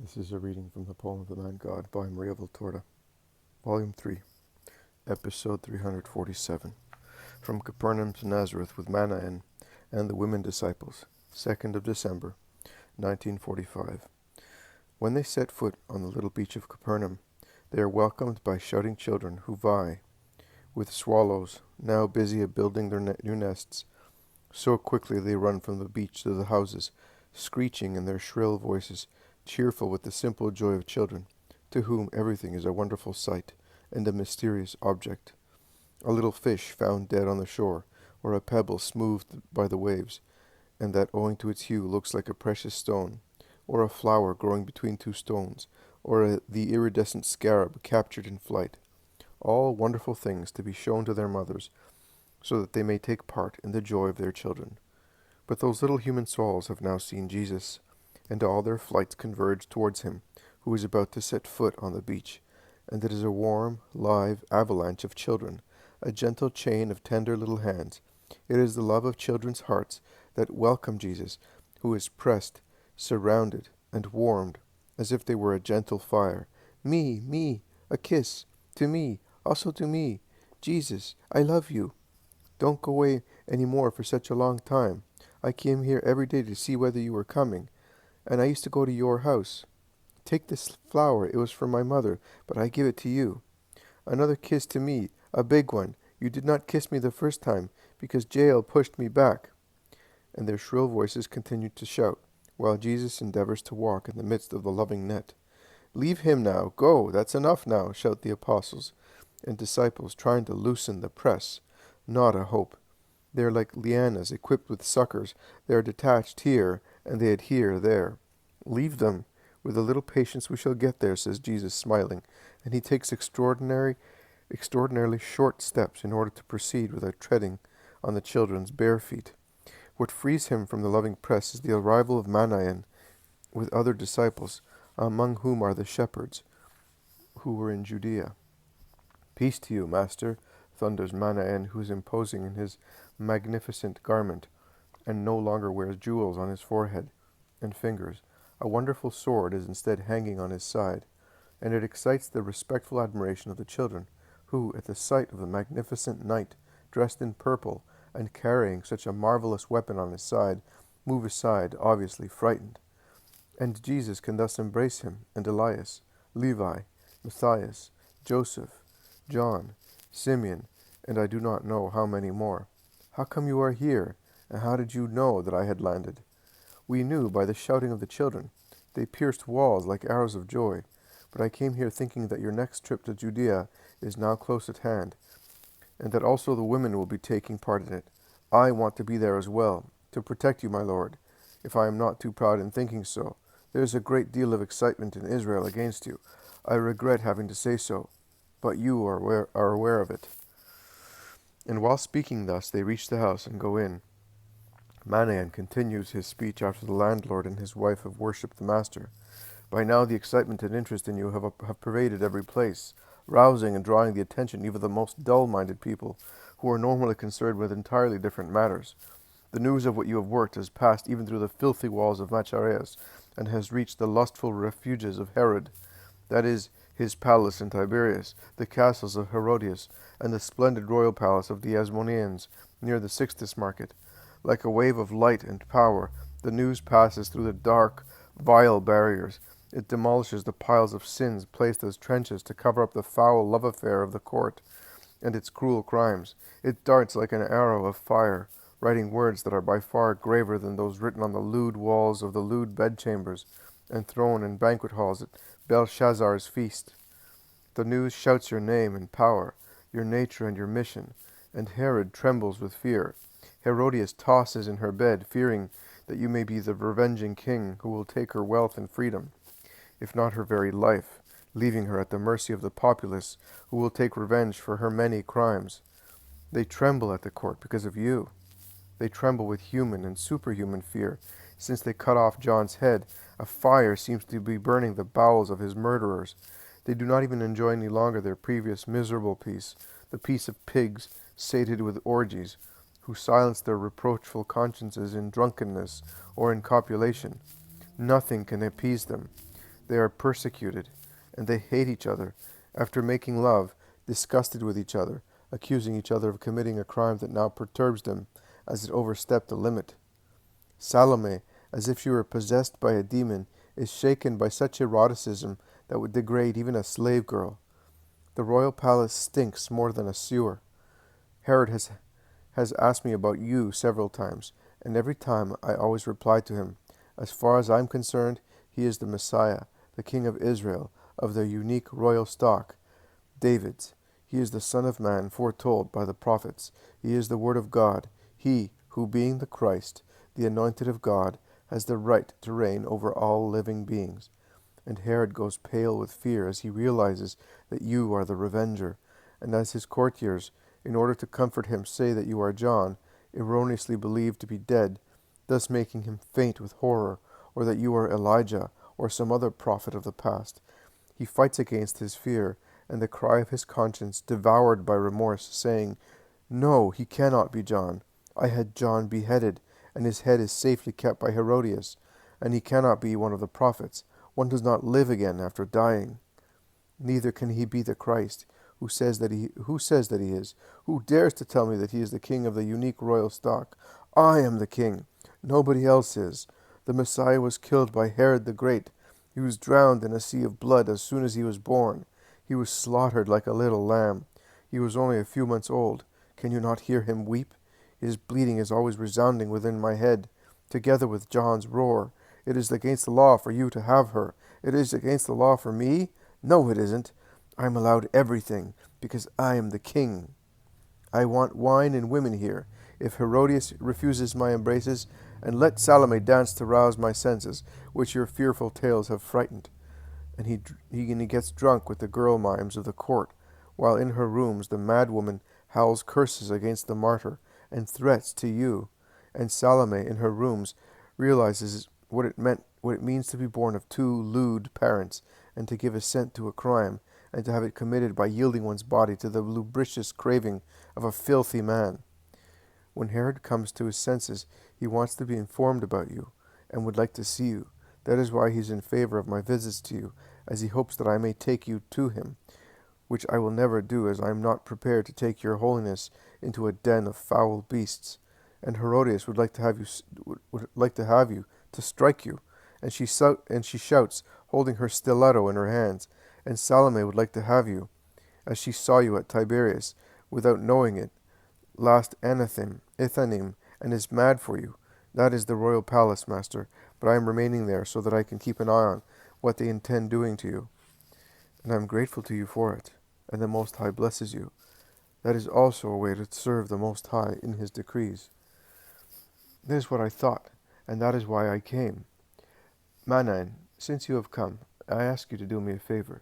This is a reading from the poem of the Man God by Maria Valtorta, Volume 3, Episode 347, from Capernaum to Nazareth with Manaen and the women disciples, 2nd of December, 1945. When they set foot on the little beach of Capernaum, they are welcomed by shouting children who vie with swallows, now busy at building their new nests. So quickly they run from the beach to the houses, screeching in their shrill voices, cheerful with the simple joy of children, to whom everything is a wonderful sight and a mysterious object. A little fish found dead on the shore, or a pebble smoothed by the waves, and that owing to its hue looks like a precious stone, or a flower growing between two stones, or the iridescent scarab captured in flight. All wonderful things to be shown to their mothers, so that they may take part in the joy of their children. But those little human souls have now seen Jesus, and all their flights converge towards him, who is about to set foot on the beach, and it is a warm, live avalanche of children, a gentle chain of tender little hands. It is the love of children's hearts that welcome Jesus, who is pressed, surrounded, and warmed, as if they were a gentle fire. Me, a kiss, to me, also to me. Jesus, I love you. Don't go away any more for such a long time. I came here every day to see whether you were coming, and I used to go to your house. Take this flower, it was for my mother, but I give it to you. Another kiss to me, a big one. You did not kiss me the first time, because Jael pushed me back. And their shrill voices continued to shout, while Jesus endeavors to walk in the midst of the loving net. Leave him now, go, that's enough now, shout the apostles and disciples, trying to loosen the press. Not a hope. They are like lianas equipped with suckers. They are detached here, and they adhere there. Leave them. With a little patience we shall get there, says Jesus, smiling, and he takes extraordinarily short steps in order to proceed without treading on the children's bare feet. What frees him from the loving press is the arrival of Manaen with other disciples, among whom are the shepherds who were in Judea. Peace to you, Master, thunders Manaen, who is imposing in his magnificent garment, and no longer wears jewels on his forehead and fingers. A wonderful sword is instead hanging on his side, and it excites the respectful admiration of the children, who, at the sight of the magnificent knight, dressed in purple, and carrying such a marvelous weapon on his side, move aside, obviously frightened. And Jesus can thus embrace him, and Elias, Levi, Matthias, Joseph, John, Simeon, and I do not know how many more. How come you are here, and how did you know that I had landed? We knew by the shouting of the children. They pierced walls like arrows of joy. But I came here thinking that your next trip to Judea is now close at hand, and that also the women will be taking part in it. I want to be there as well, to protect you, my Lord, if I am not too proud in thinking so. There is a great deal of excitement in Israel against you. I regret having to say so, but you are aware of it. And while speaking thus, they reach the house and go in. Manaen continues his speech after the landlord and his wife have worshipped the Master. By now the excitement and interest in you have pervaded every place, rousing and drawing the attention even of the most dull-minded people, who are normally concerned with entirely different matters. The news of what you have worked has passed even through the filthy walls of Machaerus, and has reached the lustful refuges of Herod, that is, his palace in Tiberias, the castles of Herodias, and the splendid royal palace of the Asmoneans, near the Sixtus market. Like a wave of light and power, the news passes through the dark, vile barriers. It demolishes the piles of sins placed as trenches to cover up the foul love affair of the court and its cruel crimes. It darts like an arrow of fire, writing words that are by far graver than those written on the lewd walls of the lewd bedchambers and thrown in banquet halls at Belshazzar's feast. The news shouts your name and power, your nature and your mission, and Herod trembles with fear. Herodias tosses in her bed, fearing that you may be the revenging king who will take her wealth and freedom, if not her very life, leaving her at the mercy of the populace, who will take revenge for her many crimes. They tremble at the court because of you. They tremble with human and superhuman fear, since they cut off John's head. A fire seems to be burning the bowels of his murderers. They do not even enjoy any longer their previous miserable peace, the peace of pigs sated with orgies, who silence their reproachful consciences in drunkenness or in copulation. Nothing can appease them. They are persecuted, and they hate each other. After making love, disgusted with each other, accusing each other of committing a crime that now perturbs them, as it overstepped the limit. Salome, as if she were possessed by a demon, is shaken by such eroticism that would degrade even a slave girl. The royal palace stinks more than a sewer. Herod has asked me about you several times, and every time I always replied to him, as far as I'm concerned, he is the Messiah, the King of Israel, of their unique royal stock, David's. He is the Son of Man foretold by the prophets. He is the Word of God. He, who being the Christ, the anointed of God, has the right to reign over all living beings. And Herod goes pale with fear as he realizes that you are the revenger, and as his courtiers, in order to comfort him, say that you are John, erroneously believed to be dead, thus making him faint with horror, or that you are Elijah, or some other prophet of the past. He fights against his fear, and the cry of his conscience devoured by remorse, saying, "No, he cannot be John. I had John beheaded, and his head is safely kept by Herodias, and he cannot be one of the prophets. One does not live again after dying. Neither can he be the Christ. Who says that he is? Who dares to tell me that he is the king of the unique royal stock? I am the king. Nobody else is. The Messiah was killed by Herod the Great. He was drowned in a sea of blood as soon as he was born. He was slaughtered like a little lamb. He was only a few months old. Can you not hear him weep? His bleating is always resounding within my head, together with John's roar. It is against the law for you to have her. It is against the law for me? No, it isn't. I am allowed everything, because I am the king. I want wine and women here. If Herodias refuses my embraces, and let Salome dance to rouse my senses, which your fearful tales have frightened. And he gets drunk with the girl mimes of the court, while in her rooms the mad woman howls curses against the martyr, and threats to you. And Salome in her rooms realizes what it means to be born of two lewd parents, and to give assent to a crime, and to have it committed by yielding one's body to the lubricious craving of a filthy man. When Herod comes to his senses, he wants to be informed about you, and would like to see you. That is why he is in favor of my visits to you, as he hopes that I may take you to him, which I will never do, as I am not prepared to take your holiness into a den of foul beasts. And Herodias would like to have you to strike you, and she shouts, holding her stiletto in her hands. And Salome would like to have you, as she saw you at Tiberias, without knowing it, last Ithanim, and is mad for you. That is the royal palace, master, but I am remaining there so that I can keep an eye on what they intend doing to you. And I am grateful to you for it, and the Most High blesses you. That is also a way to serve the Most High in his decrees. This is what I thought, and that is why I came. Manaen, since you have come, I ask you to do me a favor.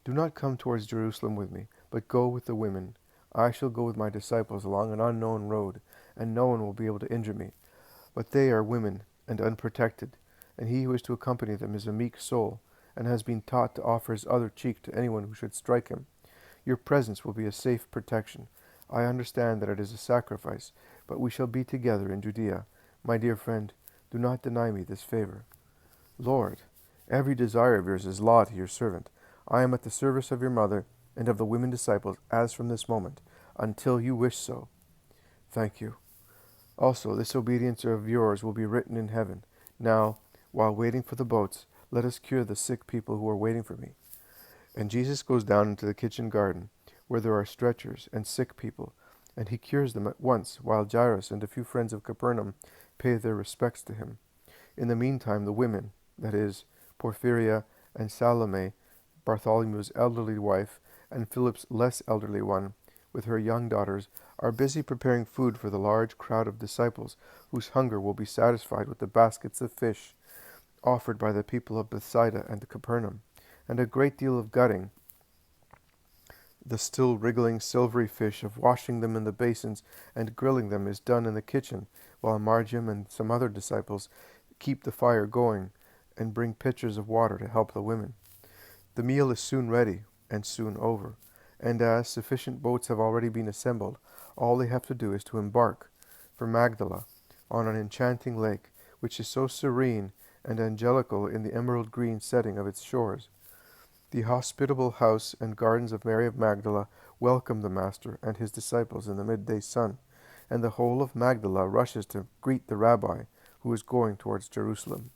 Do not come towards Jerusalem with me, but go with the women. I shall go with my disciples along an unknown road, and no one will be able to injure me. But they are women and unprotected, and he who is to accompany them is a meek soul, and has been taught to offer his other cheek to anyone who should strike him. Your presence will be a safe protection. I understand that it is a sacrifice, but we shall be together in Judea. My dear friend, do not deny me this favor. Lord, every desire of yours is law to your servant. I am at the service of your mother and of the women disciples as from this moment, until you wish so. Thank you. Also, this obedience of yours will be written in heaven. Now, while waiting for the boats, let us cure the sick people who are waiting for me. And Jesus goes down into the kitchen garden, where there are stretchers and sick people, and he cures them at once, while Jairus and a few friends of Capernaum pay their respects to him. In the meantime, the women, that is, Porphyria and Salome, Bartholomew's elderly wife, and Philip's less elderly one, with her young daughters, are busy preparing food for the large crowd of disciples, whose hunger will be satisfied with the baskets of fish offered by the people of Bethsaida and Capernaum, and a great deal of gutting, the still wriggling silvery fish, of washing them in the basins and grilling them, is done in the kitchen, while Margium and some other disciples keep the fire going and bring pitchers of water to help the women. The meal is soon ready and soon over, and as sufficient boats have already been assembled, all they have to do is to embark for Magdala on an enchanting lake, which is so serene and angelical in the emerald green setting of its shores. The hospitable house and gardens of Mary of Magdala welcome the Master and his disciples in the midday sun, and the whole of Magdala rushes to greet the Rabbi, who is going towards Jerusalem.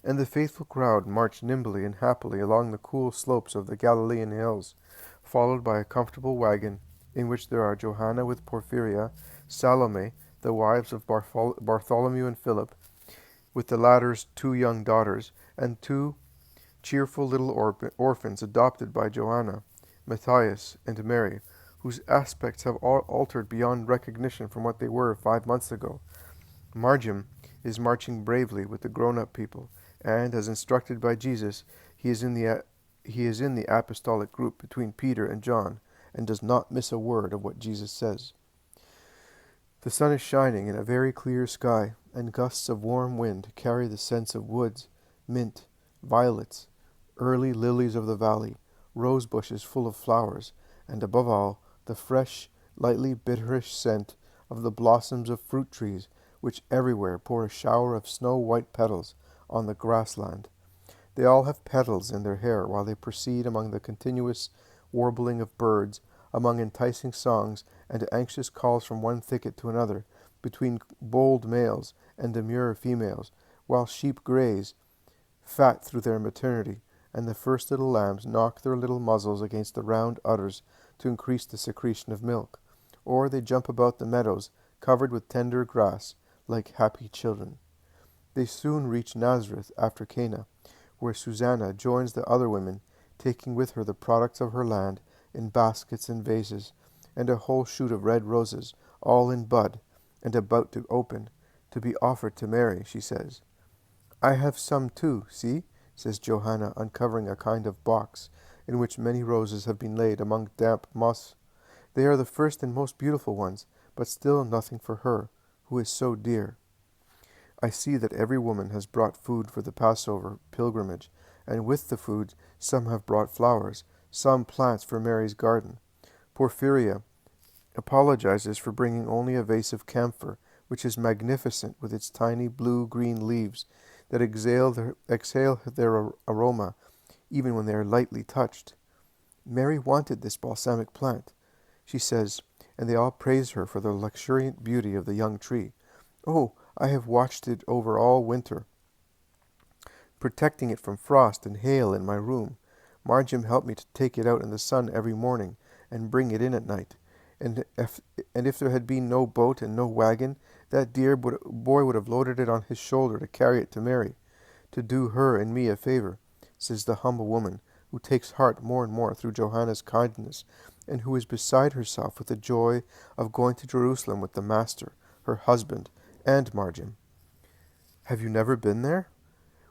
And the faithful crowd march nimbly and happily along the cool slopes of the Galilean hills, followed by a comfortable wagon, in which there are Johanna with Porphyria, Salome, the wives of Bartholomew and Philip, with the latter's 2 young daughters, and 2 cheerful little orphans adopted by Johanna, Matthias, and Mary, whose aspects have all altered beyond recognition from what they were 5 months ago. Margim is marching bravely with the grown-up people, and, as instructed by Jesus, he is in the apostolic group between Peter and John, and does not miss a word of what Jesus says. The sun is shining in a very clear sky, and gusts of warm wind carry the scents of woods, mint, violets, early lilies of the valley, rose bushes full of flowers, and above all, the fresh, lightly bitterish scent of the blossoms of fruit trees, which everywhere pour a shower of snow-white petals on the grassland. They all have petals in their hair while they proceed among the continuous warbling of birds, among enticing songs and anxious calls from one thicket to another, between bold males and demure females, while sheep graze, fat through their maternity, and the first little lambs knock their little muzzles against the round udders to increase the secretion of milk, or they jump about the meadows covered with tender grass, like happy children. They soon reach Nazareth after Cana, where Susanna joins the other women, taking with her the products of her land in baskets and vases, and a whole shoot of red roses, all in bud, and about to open, to be offered to Mary, she says. "I have some too, see," says Johanna, uncovering a kind of box, in which many roses have been laid among damp moss. "They are the first and most beautiful ones, but still nothing for her, who is so dear. I see that every woman has brought food for the Passover pilgrimage, and with the food some have brought flowers, some plants for Mary's garden. Porphyria apologizes for bringing only a vase of camphor, which is magnificent with its tiny blue-green leaves that exhale their aroma even when they are lightly touched. Mary wanted this balsamic plant, she says, and they all praise her for the luxuriant beauty of the young tree. Oh, I have watched it over all winter, protecting it from frost and hail in my room. Margim helped me to take it out in the sun every morning and bring it in at night. And if there had been no boat and no wagon, that dear boy would have loaded it on his shoulder to carry it to Mary, to do her and me a favor," says the humble woman, who takes heart more and more through Johanna's kindness, and who is beside herself with the joy of going to Jerusalem with the Master, her husband, and Margim. "Have you never been there?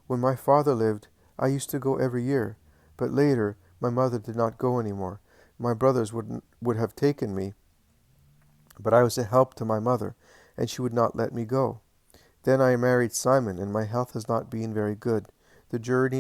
When my father lived, I used to go every year, but later my mother did not go any more. My brothers would have taken me, but I was a help to my mother, and she would not let me go. Then I married Simon, and my health has not been very good. The journey